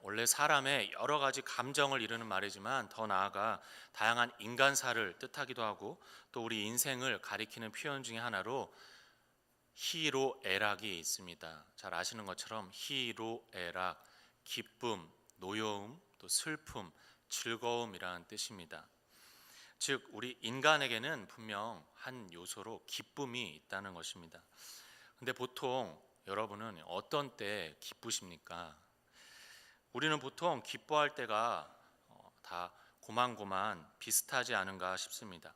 원래 사람의 여러 가지 감정을 이루는 말이지만 더 나아가 다양한 인간사를 뜻하기도 하고 또 우리 인생을 가리키는 표현 중에 하나로 희로애락이 있습니다. 잘 아시는 것처럼 희로애락, 기쁨, 노여움, 또 슬픔, 즐거움이라는 뜻입니다. 즉 우리 인간에게는 분명 한 요소로 기쁨이 있다는 것입니다. 근데 보통 여러분은 어떤 때 기쁘십니까? 우리는 보통 기뻐할 때가 다 고만고만 비슷하지 않은가 싶습니다.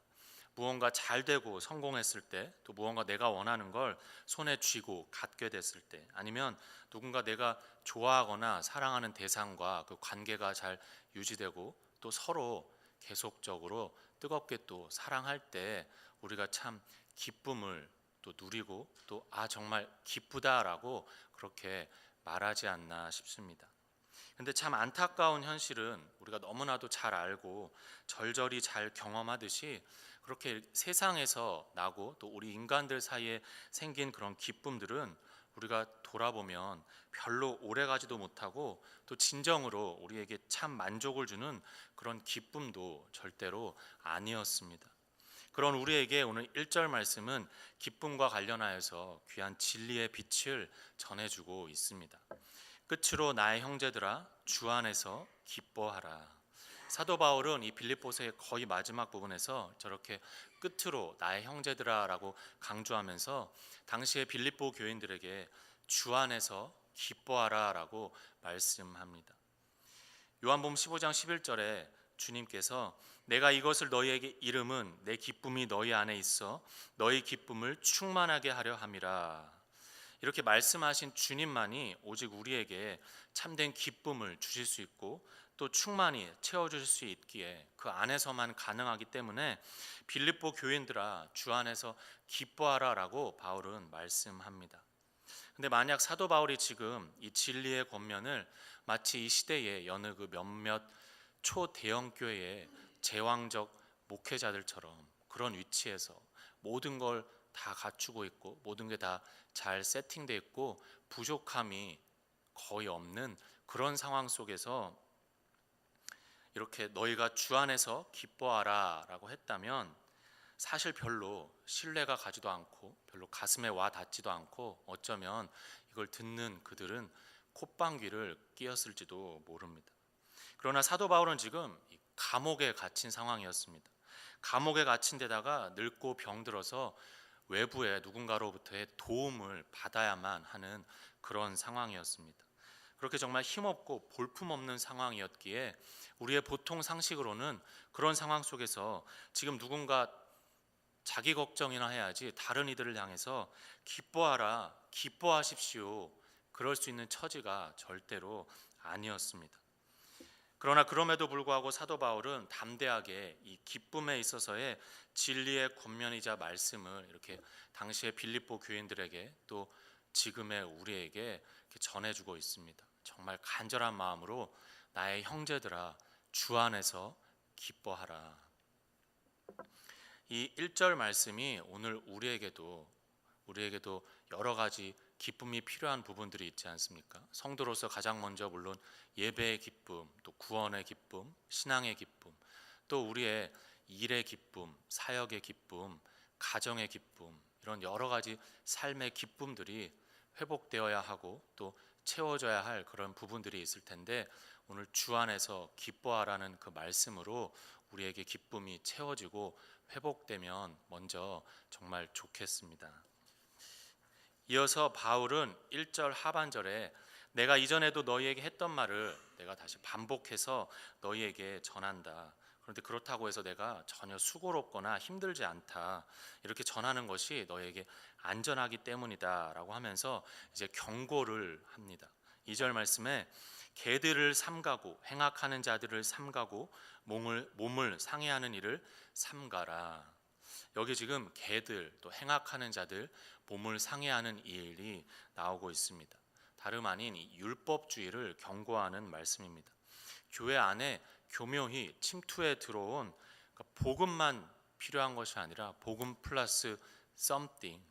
무언가 잘 되고 성공했을 때, 또 무언가 내가 원하는 걸 손에 쥐고 갖게 됐을 때, 아니면 누군가 내가 좋아하거나 사랑하는 대상과 그 관계가 잘 유지되고 또 서로 계속적으로 뜨겁게 또 사랑할 때 우리가 참 기쁨을 또 누리고 또 정말 기쁘다라고 그렇게 말하지 않나 싶습니다. 근데 참 안타까운 현실은 우리가 너무나도 잘 알고 절절히 잘 경험하듯이 그렇게 세상에서 나고 또 우리 인간들 사이에 생긴 그런 기쁨들은 우리가 돌아보면 별로 오래가지도 못하고 또 진정으로 우리에게 참 만족을 주는 그런 기쁨도 절대로 아니었습니다. 그런 우리에게 오늘 1절 말씀은 기쁨과 관련하여서 귀한 진리의 빛을 전해주고 있습니다. 끝으로 나의 형제들아 주 안에서 기뻐하라. 사도 바울은 이 빌립보서의 거의 마지막 부분에서 저렇게 끝으로 나의 형제들아라고 강조하면서 당시의 빌립보 교인들에게 주 안에서 기뻐하라라고 말씀합니다. 요한복음 15장 11절에 주님께서 내가 이것을 너희에게 이름은 내 기쁨이 너희 안에 있어 너희 기쁨을 충만하게 하려 함이라. 이렇게 말씀하신 주님만이 오직 우리에게 참된 기쁨을 주실 수 있고 또 충만히 채워주실 수 있기에 그 안에서만 가능하기 때문에 빌립보 교인들아 주 안에서 기뻐하라 라고 바울은 말씀합니다. 근데 만약 사도 바울이 지금 이 진리의 권면을 마치 이 시대의 여느 그 몇몇 초대형 교회의 제왕적 목회자들처럼 그런 위치에서 모든 걸 다 갖추고 있고 모든 게 다 잘 세팅되어 있고 부족함이 거의 없는 그런 상황 속에서 이렇게 너희가 주 안에서 기뻐하라 라고 했다면 사실 별로 신뢰가 가지도 않고 별로 가슴에 와 닿지도 않고 어쩌면 이걸 듣는 그들은 콧방귀를 뀌었을지도 모릅니다. 그러나 사도 바울은 지금 감옥에 갇힌 상황이었습니다. 감옥에 갇힌 데다가 늙고 병들어서 외부의 누군가로부터의 도움을 받아야만 하는 그런 상황이었습니다. 그렇게 정말 힘없고 볼품없는 상황이었기에 우리의 보통 상식으로는 그런 상황 속에서 지금 누군가 자기 걱정이나 해야지 다른 이들을 향해서 기뻐하라, 기뻐하십시오. 그럴 수 있는 처지가 절대로 아니었습니다. 그러나 그럼에도 불구하고 사도 바울은 담대하게 이 기쁨에 있어서의 진리의 권면이자 말씀을 이렇게 당시의 빌립보 교인들에게 또 지금의 우리에게 전해주고 있습니다. 정말 간절한 마음으로 나의 형제들아 주 안에서 기뻐하라. 이 1절 말씀이 오늘 우리에게도 여러 가지 기쁨이 필요한 부분들이 있지 않습니까? 성도로서 가장 먼저 물론 예배의 기쁨, 또 구원의 기쁨, 신앙의 기쁨, 또 우리의 일의 기쁨, 사역의 기쁨, 가정의 기쁨, 이런 여러 가지 삶의 기쁨들이 회복되어야 하고 또 채워져야 할 그런 부분들이 있을 텐데 오늘 주 안에서 기뻐하라는 그 말씀으로 우리에게 기쁨이 채워지고 회복되면 먼저 정말 좋겠습니다. 이어서 바울은 1절 하반절에 내가 이전에도 너희에게 했던 말을 내가 다시 반복해서 너희에게 전한다. 그런데 그렇다고 해서 내가 전혀 수고롭거나 힘들지 않다. 이렇게 전하는 것이 너희에게 안전하기 때문이다 라고 하면서 이제 경고를 합니다. 2절 말씀에 개들을 삼가고 행악하는 자들을 삼가고 몸을 상해하는 일을 삼가라. 여기 지금 개들 또 행악하는 자들 몸을 상해하는 일이 나오고 있습니다. 다름 아닌 이 율법주의를 경고하는 말씀입니다. 교회 안에 교묘히 침투해 들어온 복음만 필요한 것이 아니라 복음 플러스 something,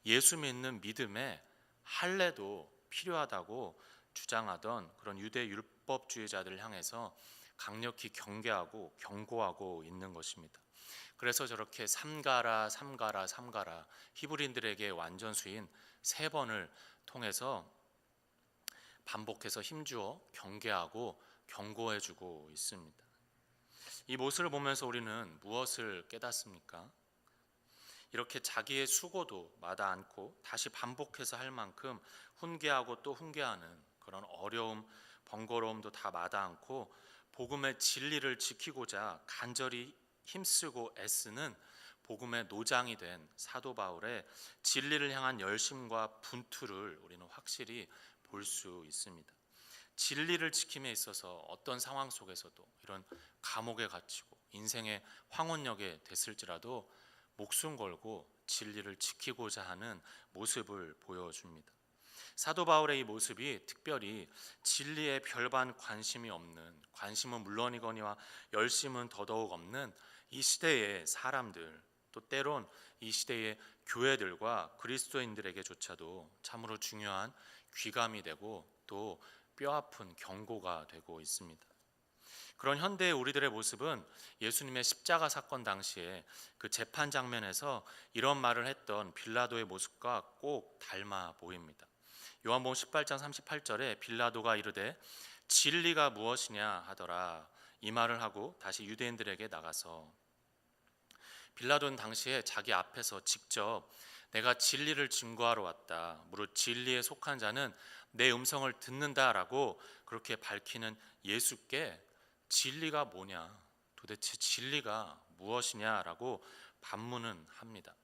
예수 믿는 믿음의 할례도 필요하다고 주장하던 그런 유대 율법주의자들을 향해서 강력히 경계하고 경고하고 있는 것입니다. 그래서 저렇게 삼가라 삼가라 삼가라 히브리인들에게 완전수인 3번을 통해서 반복해서 힘주어 경계하고 경고해주고 있습니다. 이 모습을 보면서 우리는 무엇을 깨닫습니까? 이렇게 자기의 수고도 마다 않고 다시 반복해서 할 만큼 훈계하고 또 훈계하는 그런 어려움, 번거로움도 다 마다 않고 복음의 진리를 지키고자 간절히 힘쓰고 애쓰는 복음의 노장이 된 사도 바울의 진리를 향한 열심과 분투를 우리는 확실히 볼 수 있습니다. 진리를 지킴에 있어서 어떤 상황 속에서도 이런 감옥에 갇히고 인생의 황혼역에 됐을지라도 목숨 걸고 진리를 지키고자 하는 모습을 보여줍니다. 사도 바울의 이 모습이 특별히 진리에 별반 관심이 없는, 관심은 물론이거니와 열심은 더더욱 없는 이 시대의 사람들, 또 때론 이 시대의 교회들과 그리스도인들에게조차도 참으로 중요한 귀감이 되고 또 뼈아픈 경고가 되고 있습니다. 그런 현대의 우리들의 모습은 예수님의 십자가 사건 당시에 그 재판 장면에서 이런 말을 했던 빌라도의 모습과 꼭 닮아 보입니다. 요한복음 18장 38절에 빌라도가 이르되 진리가 무엇이냐 하더라, 이 말을 하고 다시 유대인들에게 나가서, 빌라도는 당시에 자기 앞에서 직접 내가 진리를 증거하러 왔다, 무릇 진리에 속한 자는 내 음성을 듣는다라고 그렇게 밝히는 예수께 진리가 뭐냐, 도대체 진리가 무엇이냐라고 반문은 합니다.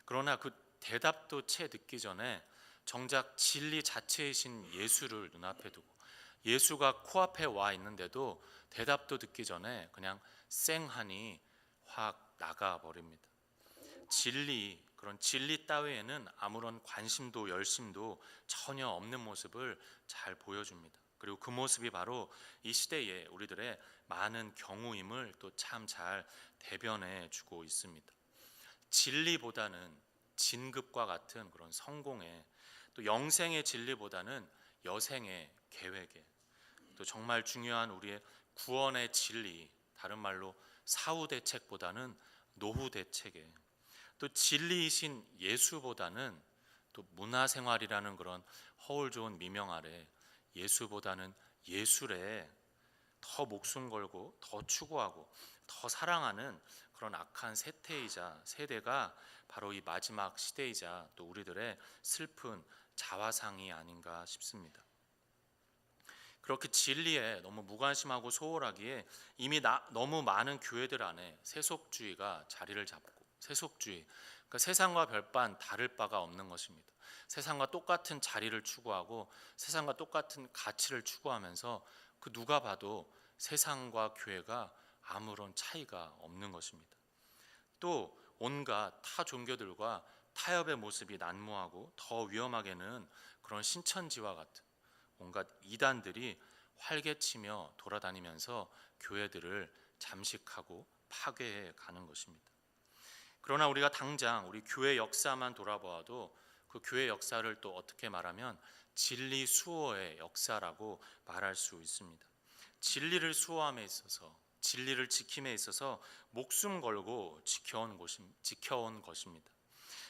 그러나 그 대답도 채 듣기 전에 정작 진리 자체이신 예수를 눈앞에 두고 예수가 코앞에 와 있는데도 대답도 듣기 전에 그냥 쌩하니 확 나가버립니다. 진리, 그런 진리 따위에는 아무런 관심도 열심도 전혀 없는 모습을 잘 보여줍니다. 그리고 그 모습이 바로 이 시대에 우리들의 많은 경우임을 또 참 잘 대변해 주고 있습니다. 진리보다는 진급과 같은 그런 성공에, 또 영생의 진리보다는 여생의 계획에, 또 정말 중요한 우리의 구원의 진리, 다른 말로 사후 대책보다는 노후 대책에, 또 진리이신 예수보다는 또 문화생활이라는 그런 허울 좋은 미명 아래 예수보다는 예술에 더 목숨 걸고 더 추구하고 더 사랑하는 그런 악한 세태이자 세대가 바로 이 마지막 시대이자 또 우리들의 슬픈 자화상이 아닌가 싶습니다. 그렇게 진리에 너무 무관심하고 소홀하기에 이미 너무 많은 교회들 안에 세속주의가 자리를 잡고, 세속주의, 그러니까 세상과 별반 다를 바가 없는 것입니다. 세상과 똑같은 자리를 추구하고 세상과 똑같은 가치를 추구하면서 그 누가 봐도 세상과 교회가 아무런 차이가 없는 것입니다. 또 온갖 타 종교들과 타협의 모습이 난무하고 더 위험하게는 그런 신천지와 같은 온갖 이단들이 활개치며 돌아다니면서 교회들을 잠식하고 파괴해 가는 것입니다. 그러나 우리가 당장 우리 교회 역사만 돌아보아도 그 교회 역사를 또 어떻게 말하면 진리 수호의 역사라고 말할 수 있습니다. 진리를 수호함에 있어서, 진리를 지킴에 있어서 목숨 걸고 지켜온 것입니다.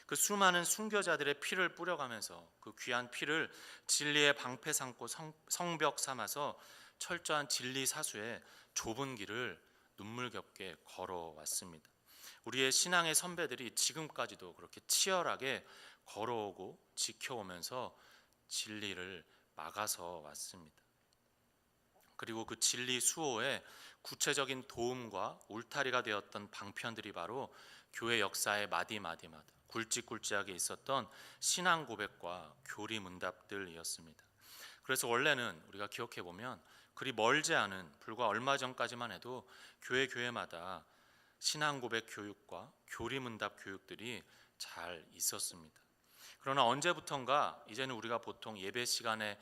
그 수많은 순교자들의 피를 뿌려가면서 그 귀한 피를 진리의 방패 삼고 성벽 삼아서 철저한 진리 사수의 좁은 길을 눈물겹게 걸어왔습니다. 우리의 신앙의 선배들이 지금까지도 그렇게 치열하게 걸어오고 지켜오면서 진리를 막아서 왔습니다. 그리고 그 진리 수호에 구체적인 도움과 울타리가 되었던 방편들이 바로 교회 역사의 마디마디마다 굵직굵직하게 있었던 신앙 고백과 교리 문답들이었습니다. 그래서 원래는 우리가 기억해 보면 그리 멀지 않은 불과 얼마 전까지만 해도 교회마다 신앙 고백 교육과 교리 문답 교육들이 잘 있었습니다. 그러나 언제부턴가 이제는 우리가 보통 예배 시간에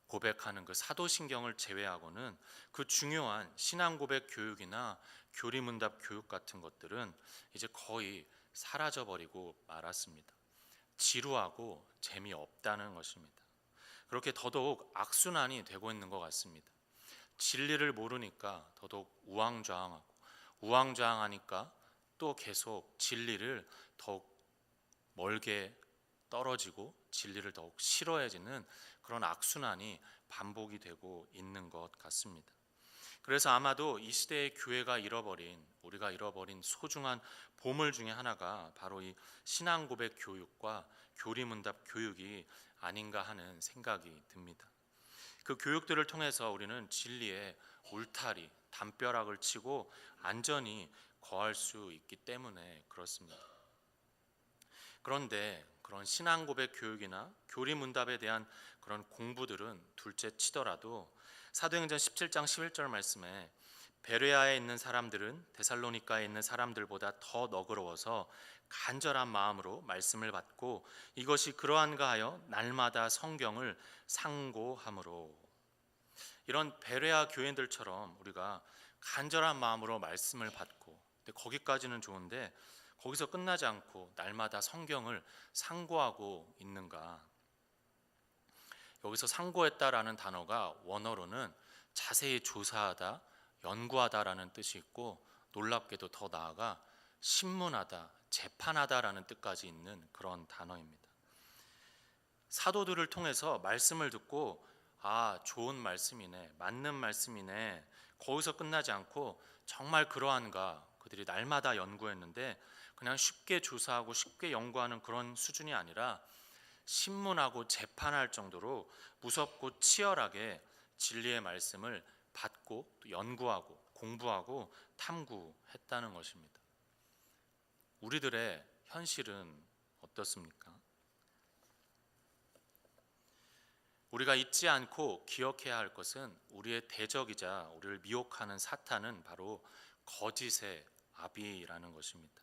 고백하는 그 사도신경을 제외하고는 그 중요한 신앙 고백 교육이나 교리 문답 교육 같은 것들은 이제 거의 사라져버리고 말았습니다. 지루하고 재미없다는 것입니다. 그렇게 더더욱 악순환이 되고 있는 것 같습니다. 진리를 모르니까 더더욱 우왕좌왕하고, 우왕좌왕하니까 또 계속 진리를 더욱 멀게 떨어지고 진리를 더욱 싫어해지는 그런 악순환이 반복이 되고 있는 것 같습니다. 그래서 아마도 이 시대의 교회가 잃어버린, 우리가 잃어버린 소중한 보물 중에 하나가 바로 이 신앙 고백 교육과 교리문답 교육이 아닌가 하는 생각이 듭니다. 그 교육들을 통해서 우리는 진리의 울타리, 담벼락을 치고 안전히 거할 수 있기 때문에 그렇습니다. 그런데 그런 신앙 고백 교육이나 교리문답에 대한 그런 공부들은 둘째 치더라도 사도행전 17장 11절 말씀에 베레아에 있는 사람들은 데살로니가에 있는 사람들보다 더 너그러워서 간절한 마음으로 말씀을 받고 이것이 그러한가 하여 날마다 성경을 상고함으로, 이런 베레아 교인들처럼 우리가 간절한 마음으로 말씀을 받고, 근데 거기까지는 좋은데 거기서 끝나지 않고 날마다 성경을 상고하고 있는가? 여기서 상고했다라는 단어가 원어로는 자세히 조사하다, 연구하다라는 뜻이 있고, 놀랍게도 더 나아가 신문하다, 재판하다라는 뜻까지 있는 그런 단어입니다. 사도들을 통해서 말씀을 듣고 좋은 말씀이네, 맞는 말씀이네, 거기서 끝나지 않고 정말 그러한가, 그들이 날마다 연구했는데 그냥 쉽게 조사하고 쉽게 연구하는 그런 수준이 아니라 신문하고 재판할 정도로 무섭고 치열하게 진리의 말씀을 받고 또 연구하고 공부하고 탐구했다는 것입니다. 우리들의 현실은 어떻습니까? 우리가 잊지 않고 기억해야 할 것은 우리의 대적이자 우리를 미혹하는 사탄은 바로 거짓의 아비라는 것입니다.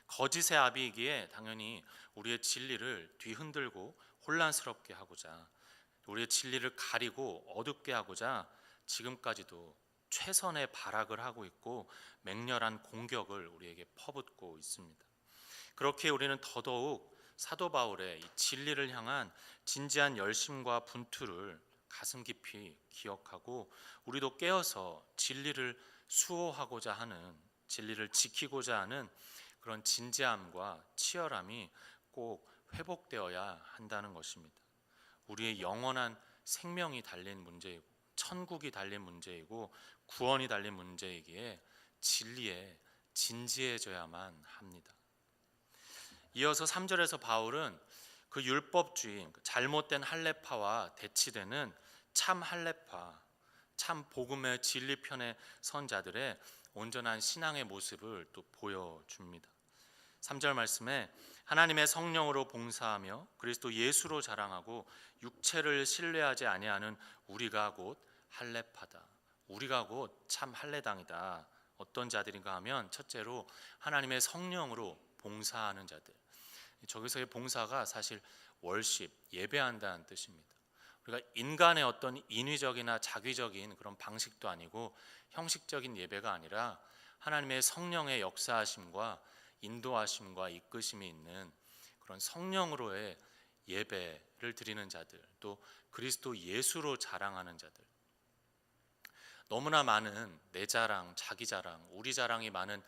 거짓의 아비이기에 당연히 우리의 진리를 뒤흔들고 혼란스럽게 하고자, 우리의 진리를 가리고 어둡게 하고자 지금까지도 최선의 발악을 하고 있고 맹렬한 공격을 우리에게 퍼붓고 있습니다. 그렇게 우리는 더더욱 사도 바울의 이 진리를 향한 진지한 열심과 분투를 가슴 깊이 기억하고 우리도 깨어서 진리를 수호하고자 하는, 진리를 지키고자 하는 그런 진지함과 치열함이 꼭 회복되어야 한다는 것입니다. 우리의 영원한 생명이 달린 문제이고 천국이 달린 문제이고 구원이 달린 문제이기에 진리에 진지해져야만 합니다. 이어서 3절에서 바울은 그 율법주의, 잘못된 할례파와 대치되는 참 할례파, 참 복음의 진리편에 선 자들의 온전한 신앙의 모습을 또 보여줍니다. 3절 말씀에 하나님의 성령으로 봉사하며 그리스도 예수로 자랑하고 육체를 신뢰하지 아니하는 우리가 곧 할례파다. 우리가 곧 참 할례당이다. 어떤 자들인가 하면 첫째로 하나님의 성령으로 봉사하는 자들. 저기서의 봉사가 사실 월십, 예배한다는 뜻입니다. 우리가 인간의 어떤 인위적이나 자기적인 그런 방식도 아니고 형식적인 예배가 아니라 하나님의 성령의 역사하심과 인도하심과 이끄심이 있는 그런 성령으로의 예배를 드리는 자들, 또 그리스도 예수로 자랑하는 자들. 너무나 많은 내 자랑, 자기 자랑, 우리 자랑이 많은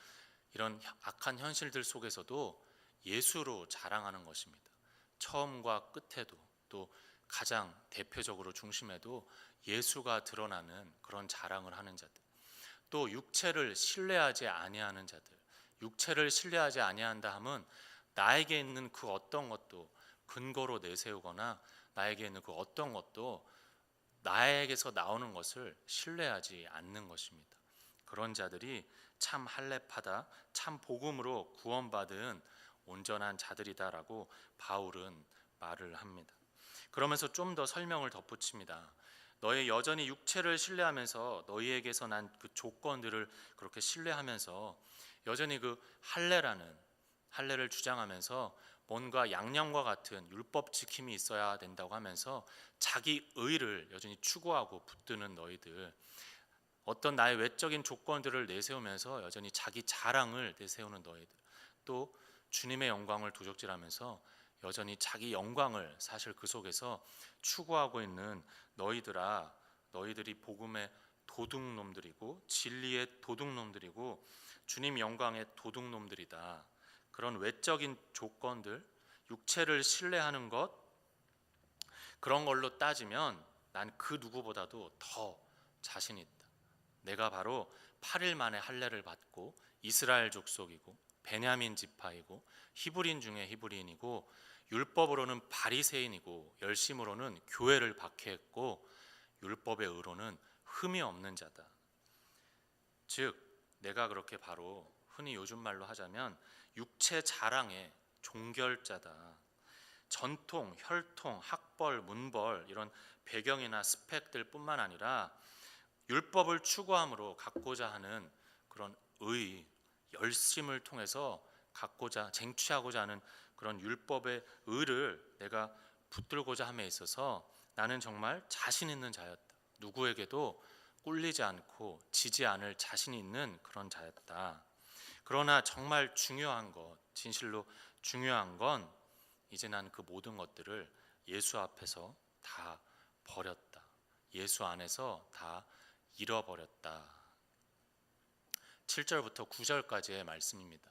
이런 악한 현실들 속에서도 예수로 자랑하는 것입니다. 처음과 끝에도, 또 가장 대표적으로 중심에도 예수가 드러나는 그런 자랑을 하는 자들. 또 육체를 신뢰하지 아니하는 자들. 육체를 신뢰하지 아니한다 함은 나에게 있는 그 어떤 것도 근거로 내세우거나 나에게 있는 그 어떤 것도 나에게서 나오는 것을 신뢰하지 않는 것입니다. 그런 자들이 참 할례파다, 참 복음으로 구원받은 온전한 자들이다라고 바울은 말을 합니다. 그러면서 좀 더 설명을 덧붙입니다. 너희 여전히 육체를 신뢰하면서 너희에게서 난 그 조건들을 그렇게 신뢰하면서 여전히 그 할례를 주장하면서 뭔가 양념과 같은 율법 지킴이 있어야 된다고 하면서 자기 의를 여전히 추구하고 붙드는 너희들, 어떤 나의 외적인 조건들을 내세우면서 여전히 자기 자랑을 내세우는 너희들, 또 주님의 영광을 도적질하면서 여전히 자기 영광을 사실 그 속에서 추구하고 있는 너희들아, 너희들이 복음의 도둑놈들이고 진리의 도둑놈들이고 주님 영광의 도둑놈들이다. 그런 외적인 조건들, 육체를 신뢰하는 것, 그런 걸로 따지면 난 그 누구보다도 더 자신 있다. 내가 바로 8일 만에 할례를 받고 이스라엘 족속이고 베냐민 지파이고 히브리인 중에 히브리인이고 율법으로는 바리새인이고 열심으로는 교회를 박해했고 율법의 의로는 흠이 없는 자다. 즉 내가 그렇게 바로 흔히 요즘 말로 하자면 육체 자랑의 종결자다. 전통, 혈통, 학벌, 문벌 이런 배경이나 스펙들 뿐만 아니라 율법을 추구함으로 갖고자 하는 그런 열심을 통해서 갖고자 쟁취하고자 하는 그런 율법의 의를 내가 붙들고자 함에 있어서 나는 정말 자신 있는 자였다. 누구에게도 꿀리지 않고 지지 않을 자신이 있는 그런 자였다. 그러나 정말 중요한 것, 진실로 중요한 건 이제 난 그 모든 것들을 예수 앞에서 다 버렸다. 예수 안에서 다 잃어버렸다. 7절부터 9절까지의 말씀입니다.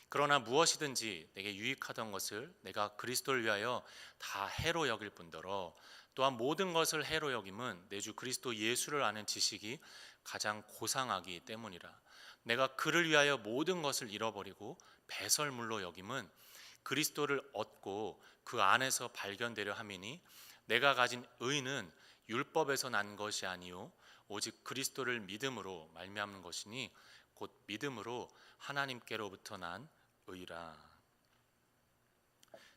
그러나 무엇이든지 내게 유익하던 것을 내가 그리스도를 위하여 다 해로 여길 뿐더러 또한 모든 것을 해로 여김은 내 주 그리스도 예수를 아는 지식이 가장 고상하기 때문이라. 내가 그를 위하여 모든 것을 잃어버리고 배설물로 여김은 그리스도를 얻고 그 안에서 발견되려 함이니 내가 가진 의는 율법에서 난 것이 아니요 오직 그리스도를 믿음으로 말미암는 것이니 곧 믿음으로 하나님께로부터 난 의라.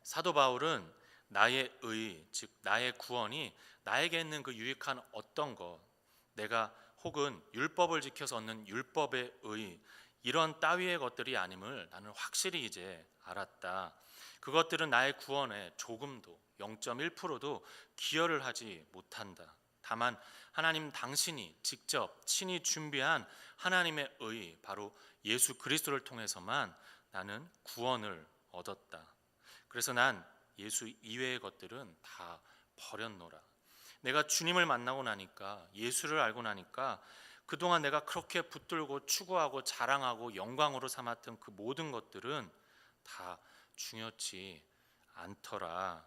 사도 바울은 나의 의, 즉 나의 구원이 나에게 있는 그 유익한 어떤 것, 내가 혹은 율법을 지켜서 얻는 율법의 의, 이런 따위의 것들이 아님을 나는 확실히 이제 알았다. 그것들은 나의 구원에 조금도 0.1%도 기여를 하지 못한다. 다만 하나님 당신이 직접 친히 준비한 하나님의 의, 바로 예수 그리스도를 통해서만 나는 구원을 얻었다. 그래서 난 예수 이외의 것들은 다 버렸노라. 내가 주님을 만나고 나니까, 예수를 알고 나니까 그동안 내가 그렇게 붙들고 추구하고 자랑하고 영광으로 삼았던 그 모든 것들은 다 중요치 않더라.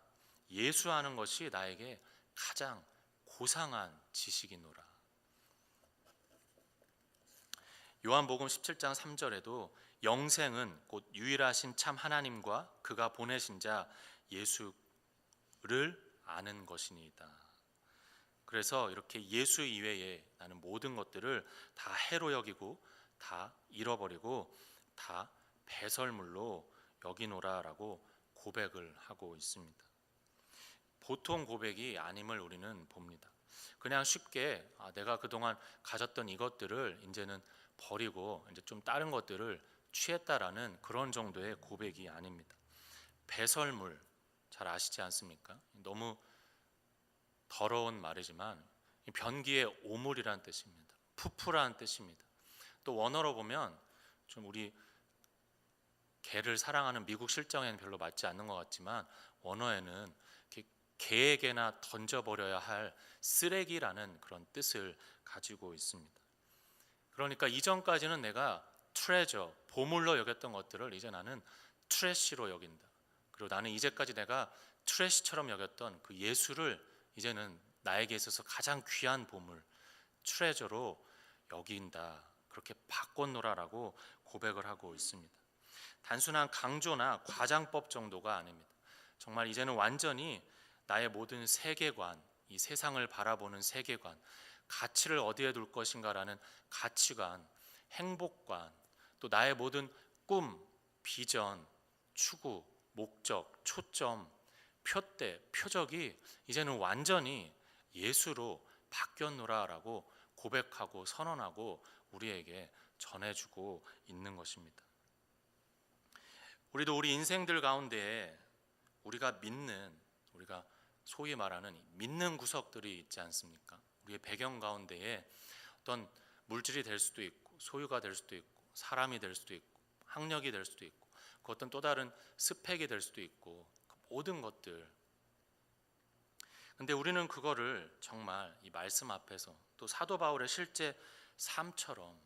예수 아는 것이 나에게 가장 고상한 지식이노라. 요한복음 17장 3절에도 영생은 곧 유일하신 참 하나님과 그가 보내신 자 예수를 아는 것이니이다. 그래서 이렇게 예수 이외에 나는 모든 것들을 다 해로 여기고 다 잃어버리고 다 배설물로 여기노라라고 고백을 하고 있습니다. 보통 고백이 아님을 우리는 봅니다. 그냥 쉽게 내가 그동안 가졌던 이것들을 이제는 버리고 이제 좀 다른 것들을 취했다라는 그런 정도의 고백이 아닙니다. 배설물 잘 아시지 않습니까? 너무 더러운 말이지만 변기의 오물이라는 뜻입니다. 푸푸라는 뜻입니다. 또 원어로 보면 좀 우리 개를 사랑하는 미국 실정에는 별로 맞지 않는 것 같지만 원어에는 개에게나 던져버려야 할 쓰레기라는 그런 뜻을 가지고 있습니다. 그러니까 이전까지는 내가 트레저, 보물로 여겼던 것들을 이제 나는 트래시로 여긴다. 그리고 나는 이제까지 내가 트래시처럼 여겼던 그 예수를 이제는 나에게 있어서 가장 귀한 보물, 트레저로 여긴다. 그렇게 바꿨노라라고 고백을 하고 있습니다. 단순한 강조나 과장법 정도가 아닙니다. 정말 이제는 완전히 나의 모든 세계관, 이 세상을 바라보는 세계관, 가치를 어디에 둘 것인가라는 가치관, 행복관, 또 나의 모든 꿈, 비전, 추구, 목적, 초점, 표대, 표적이 이제는 완전히 예수로 바뀌었노라라고 고백하고 선언하고 우리에게 전해주고 있는 것입니다. 우리도 우리 인생들 가운데 우리가 소위 말하는 믿는 구석들이 있지 않습니까? 우리의 배경 가운데에 어떤 물질이 될 수도 있고 소유가 될 수도 있고 사람이 될 수도 있고 학력이 될 수도 있고 그 어떤 또 다른 스펙이 될 수도 있고 모든 것들. 근데 우리는 그거를 정말 이 말씀 앞에서 또 사도 바울의 실제 삶처럼,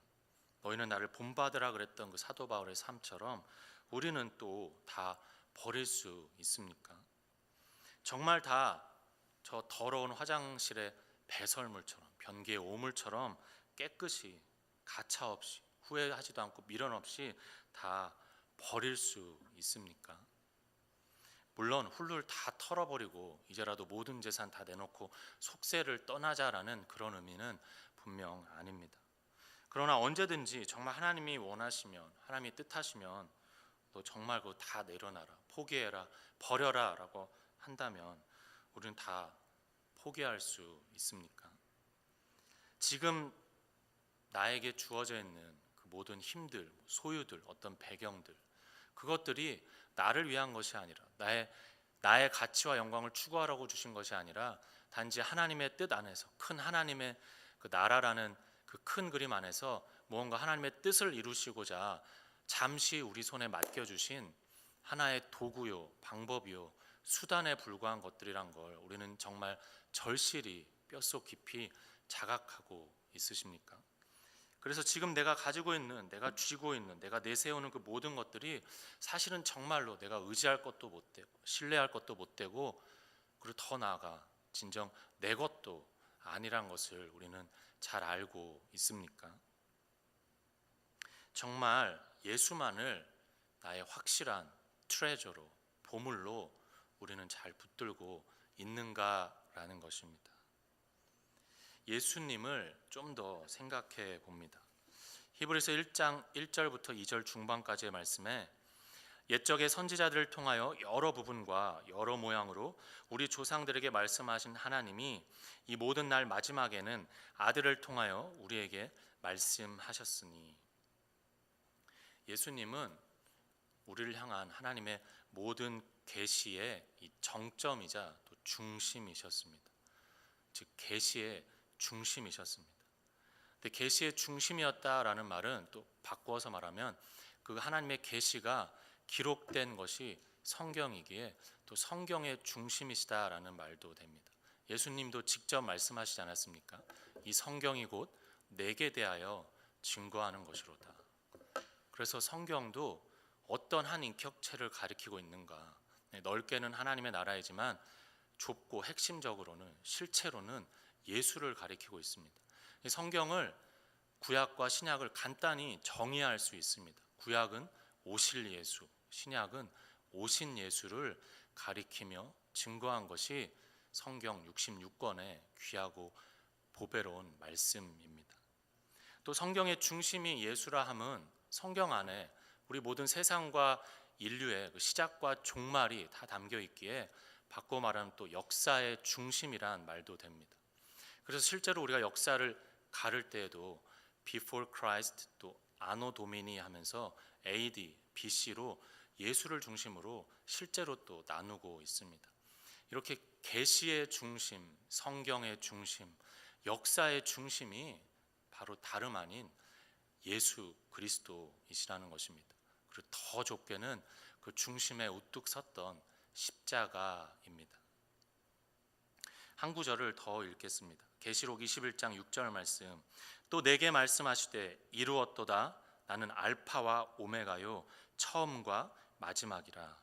너희는 나를 본받으라 그랬던 그 사도 바울의 삶처럼 우리는 또 다 버릴 수 있습니까? 정말 다 저 더러운 화장실의 배설물처럼, 변기의 오물처럼 깨끗이 가차없이, 후회하지도 않고 미련 없이 다 버릴 수 있습니까? 물론 훌훌 다 털어버리고 이제라도 모든 재산 다 내놓고 속세를 떠나자라는 그런 의미는 분명 아닙니다. 그러나 언제든지 정말 하나님이 원하시면, 하나님이 뜻하시면 너 정말 그거 다 내려놔라, 포기해라, 버려라 라고 한다면 우리는 다 포기할 수 있습니까? 지금 나에게 주어져 있는 그 모든 힘들, 소유들, 어떤 배경들, 그것들이 나를 위한 것이 아니라 나의 가치와 영광을 추구하라고 주신 것이 아니라 단지 하나님의 뜻 안에서, 큰 하나님의 그 나라라는 그 큰 그림 안에서 무언가 하나님의 뜻을 이루시고자 잠시 우리 손에 맡겨주신 하나의 도구요, 방법이요, 수단에 불과한 것들이란 걸 우리는 정말 절실히 뼛속 깊이 자각하고 있으십니까? 그래서 지금 내가 가지고 있는, 내가 쥐고 있는, 내가 내세우는 그 모든 것들이 사실은 정말로 내가 의지할 것도 못 되고 신뢰할 것도 못 되고, 그리고 더 나아가 진정 내 것도 아니란 것을 우리는 잘 알고 있습니까? 정말 예수만을 나의 확실한 트레저로, 보물로 우리는 잘 붙들고 있는가라는 것입니다. 예수님을 좀 더 생각해 봅니다. 히브리서 1장 1절부터 2절 중반까지의 말씀에 옛적의 선지자들을 통하여 여러 부분과 여러 모양으로 우리 조상들에게 말씀하신 하나님이 이 모든 날 마지막에는 아들을 통하여 우리에게 말씀하셨으니, 예수님은 우리를 향한 하나님의 모든 계시의 이 정점이자 또 중심이셨습니다. 즉 계시의 중심이셨습니다. 근데 계시의 중심이었다라는 말은 또 바꾸어서 말하면 그 하나님의 계시가 기록된 것이 성경이기에 또 성경의 중심이시다라는 말도 됩니다. 예수님도 직접 말씀하시지 않았습니까? 이 성경이 곧 내게 대하여 증거하는 것이로다. 그래서 성경도 어떤 한 인격체를 가리키고 있는가? 넓게는 하나님의 나라이지만 좁고 핵심적으로는, 실체로는 예수를 가리키고 있습니다. 이 성경을, 구약과 신약을 간단히 정의할 수 있습니다. 구약은 오실 예수, 신약은 오신 예수를 가리키며 증거한 것이 성경 66권의 귀하고 보배로운 말씀입니다. 또 성경의 중심이 예수라 함은 성경 안에 우리 모든 세상과 인류의 그 시작과 종말이 다 담겨 있기에 바꿔 말하면 또 역사의 중심이란 말도 됩니다. 그래서 실제로 우리가 역사를 가를 때에도 Before Christ 또 아노 도미니 하면서 AD, BC로 예수를 중심으로 실제로 또 나누고 있습니다. 이렇게 계시의 중심, 성경의 중심, 역사의 중심이 바로 다름 아닌 예수 그리스도이시라는 것입니다. 그리고 더 좁게는 그 중심에 우뚝 섰던 십자가입니다. 한 구절을 더 읽겠습니다. 계시록 21장 6절 말씀. 또 내게 말씀하시되 이루었도다. 나는 알파와 오메가요 처음과 마지막이라.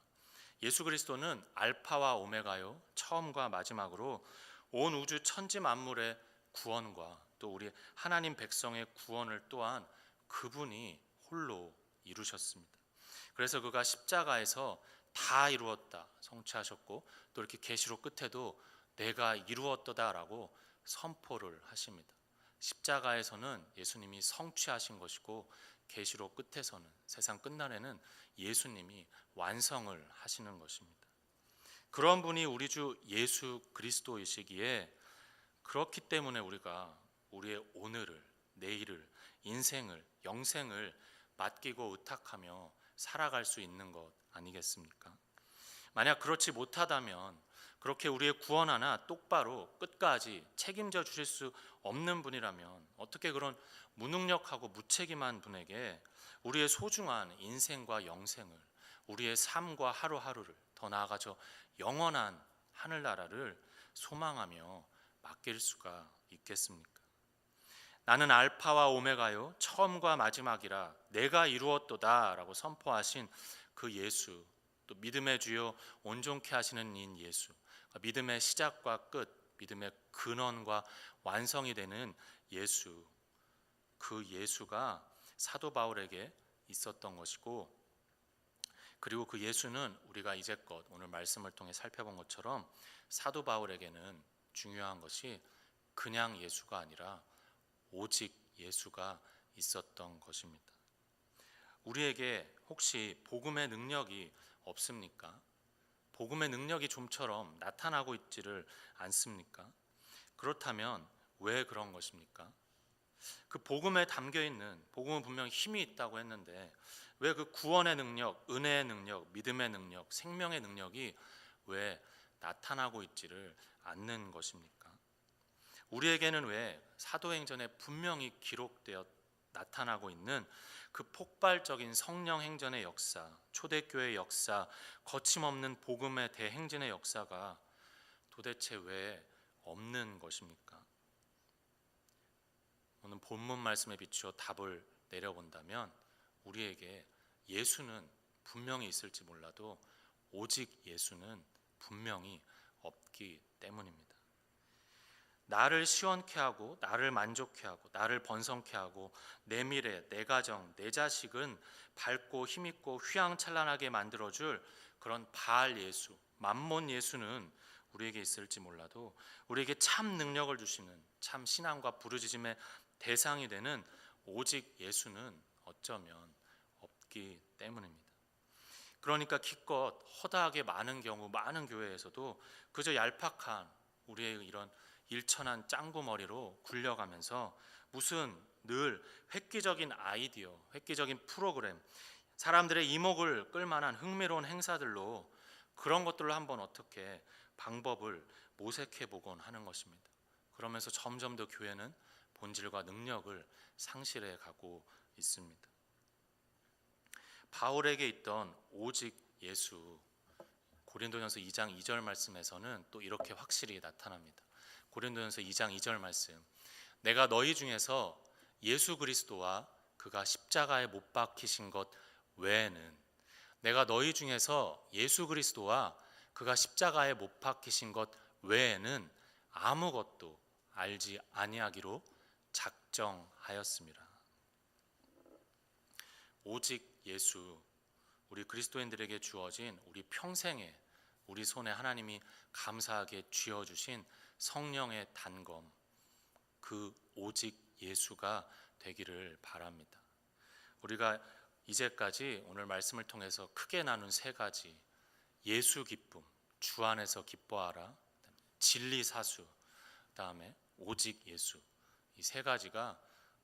예수 그리스도는 알파와 오메가요 처음과 마지막으로 온 우주 천지 만물의 구원과 또 우리 하나님 백성의 구원을 또한 그분이 홀로 이루셨습니다. 그래서 그가 십자가에서 다 이루었다 성취하셨고, 또 이렇게 계시록 끝에도 내가 이루었도다라고 선포를 하십니다. 십자가에서는 예수님이 성취하신 것이고, 계시록 끝에서는, 세상 끝날에는 예수님이 완성을 하시는 것입니다. 그런 분이 우리 주 예수 그리스도이시기에, 그렇기 때문에 우리가 우리의 오늘을, 내일을, 인생을, 영생을 맡기고 의탁하며 살아갈 수 있는 것 아니겠습니까? 만약 그렇지 못하다면, 그렇게 우리의 구원 하나 똑바로 끝까지 책임져 주실 수 없는 분이라면 어떻게 그런 무능력하고 무책임한 분에게 우리의 소중한 인생과 영생을, 우리의 삶과 하루하루를, 더 나아가 저 영원한 하늘나라를 소망하며 맡길 수가 있겠습니까? 나는 알파와 오메가요 처음과 마지막이라 내가 이루었도다 라고 선포하신 그 예수, 또 믿음의 주요 온전케 하시는 인 예수, 믿음의 시작과 끝, 믿음의 근원과 완성이 되는 예수, 그 예수가 사도 바울에게 있었던 것이고, 그리고 그 예수는 우리가 이제껏 오늘 말씀을 통해 살펴본 것처럼 사도 바울에게는 중요한 것이 그냥 예수가 아니라 오직 예수가 있었던 것입니다. 우리에게 혹시 복음의 능력이 없습니까? 복음의 능력이 좀처럼 나타나고 있지를 않습니까? 그렇다면 왜 그런 것입니까? 그 복음에 담겨 있는, 복음은 분명 힘이 있다고 했는데 왜 그 구원의 능력, 은혜의 능력, 믿음의 능력, 생명의 능력이 왜 나타나고 있지를 않는 것입니까? 우리에게는 왜 사도행전에 분명히 기록되어 나타나고 있는 그 폭발적인 성령 행전의 역사, 초대교회의 역사, 거침없는 복음의 대행진의 역사가 도대체 왜 없는 것입니까? 오늘 본문 말씀에 비추어 답을 내려본다면 우리에게 예수는 분명히 있을지 몰라도 오직 예수는 분명히 없기 때문입니다. 나를 시원케 하고 나를 만족케 하고 나를 번성케 하고 내 미래, 내 가정, 내 자식은 밝고 힘있고 휘황찬란하게 만들어줄 그런 바알 예수, 만몬 예수는 우리에게 있을지 몰라도 우리에게 참 능력을 주시는 참 신앙과 부르짖음의 대상이 되는 오직 예수는 어쩌면 없기 때문입니다. 그러니까 기껏 허다하게 많은 경우 많은 교회에서도 그저 얄팍한 우리의 이런 일천한 짱구머리로 굴려가면서 무슨 늘 획기적인 아이디어, 획기적인 프로그램, 사람들의 이목을 끌만한 흥미로운 행사들로 그런 것들로 한번 어떻게 방법을 모색해 보곤 하는 것입니다. 그러면서 점점 더 교회는 본질과 능력을 상실해 가고 있습니다. 바울에게 있던 오직 예수, 고린도전서 2장 2절 말씀에서는 또 이렇게 확실히 나타납니다. 고린도전서 2장 2절 말씀, 내가 너희 중에서 예수 그리스도와 그가 십자가에 못 박히신 것 외에는, 내가 너희 중에서 예수 그리스도와 그가 십자가에 못 박히신 것 외에는 아무것도 알지 아니하기로 작정하였습니다. 오직 예수, 우리 그리스도인들에게 주어진 우리 평생에 우리 손에 하나님이 감사하게 쥐어주신 성령의 단검, 그 오직 예수가 되기를 바랍니다. 우리가 이제까지 오늘 말씀을 통해서 크게 나눈 세 가지, 예수 기쁨, 주 안에서 기뻐하라, 진리 사수, 그다음에 오직 예수, 이 세 가지가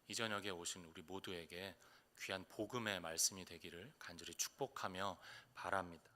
이 저녁에 오신 우리 모두에게 귀한 복음의 말씀이 되기를 간절히 축복하며 바랍니다.